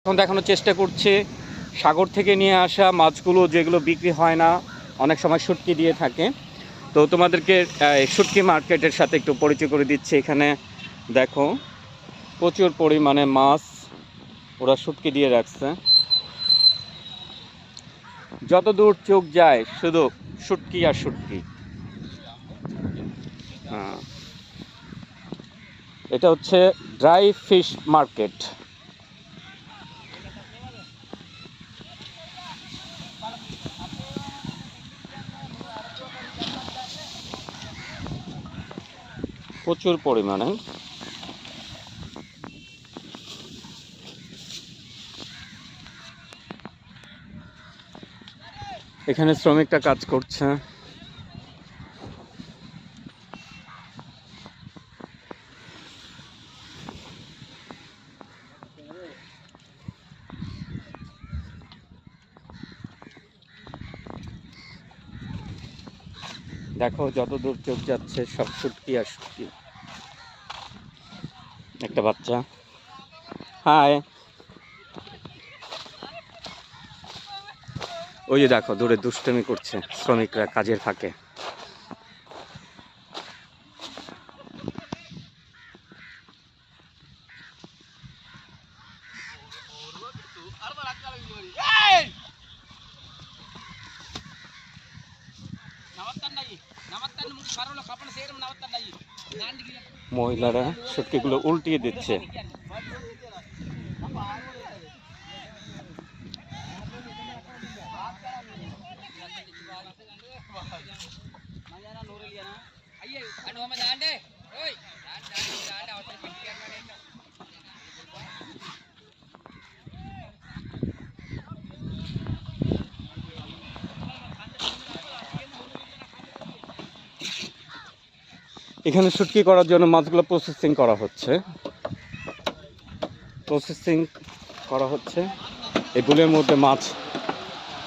এখন দেখানোর চেষ্টা করছে সাগর থেকে নিয়ে আসা মাছগুলো, যেগুলো বিক্রি হয় না, অনেক সময় শুটকি দিয়ে থাকে। তো তোমাদেরকে শুটকি মার্কেটের সাথে একটু পরিচয় করে দিচ্ছে। এখানে দেখো প্রচুর পরিমাণে মাছ ওরা শুটকি দিয়ে রাখছে। যত দূর চোখ যায় শুধু শুটকি আর শুটকি। এটা হচ্ছে ড্রাই ফিশ মার্কেট। প্রচুর পরিমাণে এখানে শ্রমিকরা কাজ করছে। দেখো যত দূর চোখ যাচ্ছে সব শুটকি আর শুটকি। একটা বাচ্চা, হাই। ওই যে দেখো দূরে দুষ্টুমি করছে শ্রমিকরা কাজের ফাঁকে। মহিলারা শুটকিগুলো উল্টিয়ে দিচ্ছে। এখানে শুটকি করার জন্য মাছগুলো প্রসেসিং করা হচ্ছে। এগুলোর মধ্যে মাছ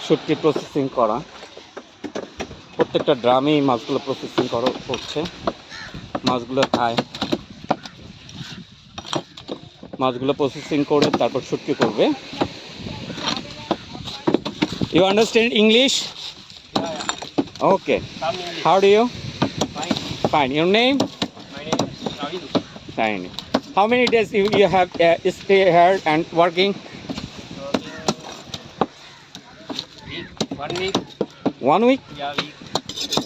শুটকি প্রসেসিং করা। প্রত্যেকটা ড্রামেই মাছগুলো প্রসেসিং করছে। মাছগুলো খায়, মাছগুলো প্রসেসিং করে তারপর শুটকি করবে। You understand English? Okay, how do you? Fine. Your name? My name is Ravin. Fine. How many days you have stay here and working? Week, 1 week. 1 week? Yeah, week.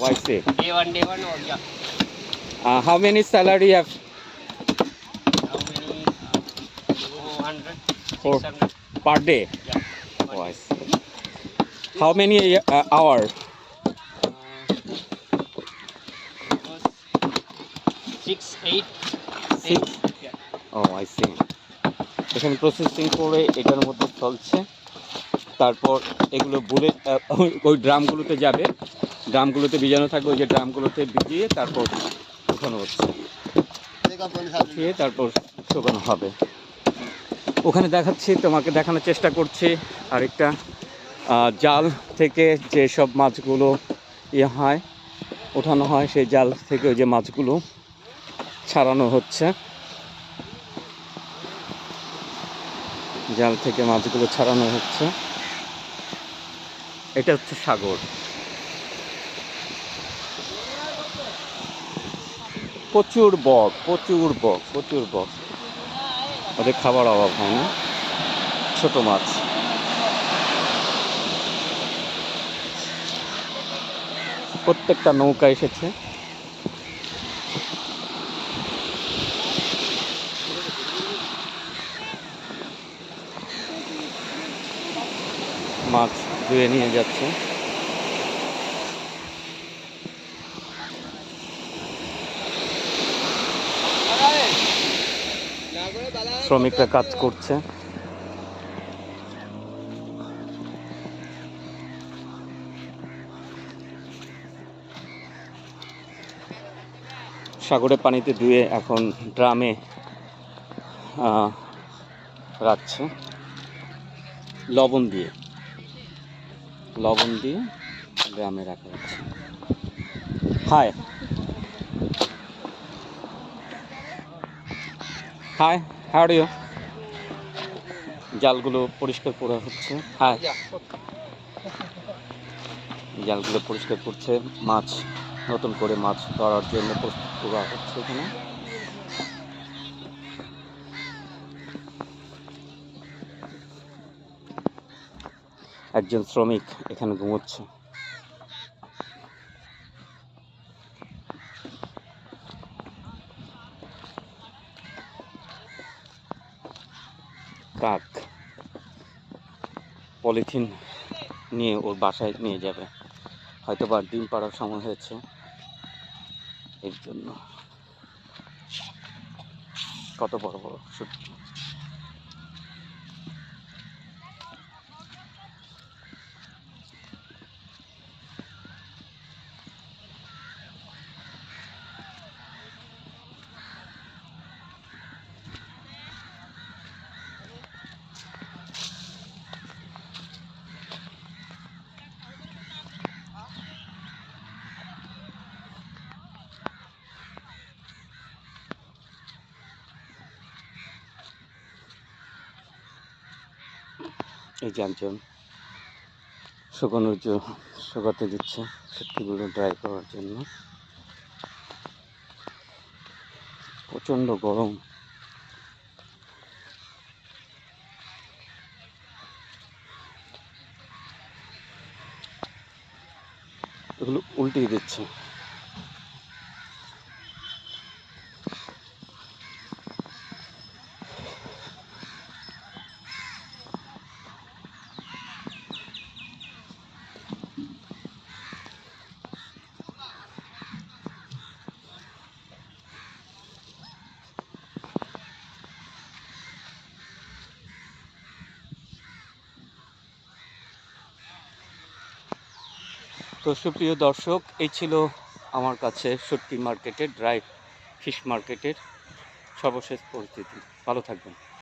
Why say? Day one, or yeah. How many salary you have? How many? 400, For 600. per day? Yeah. Oh, I see. How many hour? It was 6, 8, 6. 10. Yeah. Oh, I see. এখানে processing করে এটার মধ্যে চলছে। তারপর এগুলো bullet ওই ড্রামগুলোতে যাবে, ড্রামগুলোতে ভিজানো থাকবে। ওই যে ড্রামগুলোতে ভিজিয়ে তারপর শুকানো হচ্ছে, শুকিয়ে তারপর শুকানো হবে। ওখানে দেখাচ্ছি, তোমাকে দেখানোর চেষ্টা করছি আরেকটা জাল থেকে যেসব মাছগুলো হয় ওঠানো হয়, সেই জাল থেকে ওই যে মাছগুলো ছাড়ানো হচ্ছে। জাল থেকে মাছগুলো ছাড়ানো হচ্ছে। এটা হচ্ছে সাগর। প্রচুর বক, ওদের খাবার অভাব হয় না। ছোট মাছ, প্রত্যেকটা নৌকা এসেছে। মাছ ধুয়ে নিয়ে যাচ্ছে। শ্রমিকরা কাজ করছে। সাগরের পানিতে ধুয়ে এখন ড্রামে রাখছে লবণ দিয়ে ড্রামে রাখা হচ্ছে। Hi, how are you? জালগুলো পরিষ্কার করা হচ্ছে। হ্যাঁ, জালগুলো পরিষ্কার করছে, মাছ নতুন করে মাছ ধরার জন্য প্রস্তুত করা হচ্ছে এখানে। একজন শ্রমিক এখানে ঘুমোচ্ছে। কাক পলিথিন নিয়ে ওর বাসায় নিয়ে যাবে, হয়তো বা ডিম পাড়ার সময় হয়েছে এর জন্য। কত বড় বড় সত্যি। এই যে একজন শুকাতে দিচ্ছে শুটকিগুলো ড্রাই করার জন্য। প্রচণ্ড গরম। এগুলো উল্টিয়ে দিচ্ছে। তো সুপ্রিয় দর্শক, এই ছিল আমার কাছে শুটকি মার্কেটের, ড্রাই ফিশ মার্কেটের সর্বশেষ পরিস্থিতি। ভালো থাকবেন।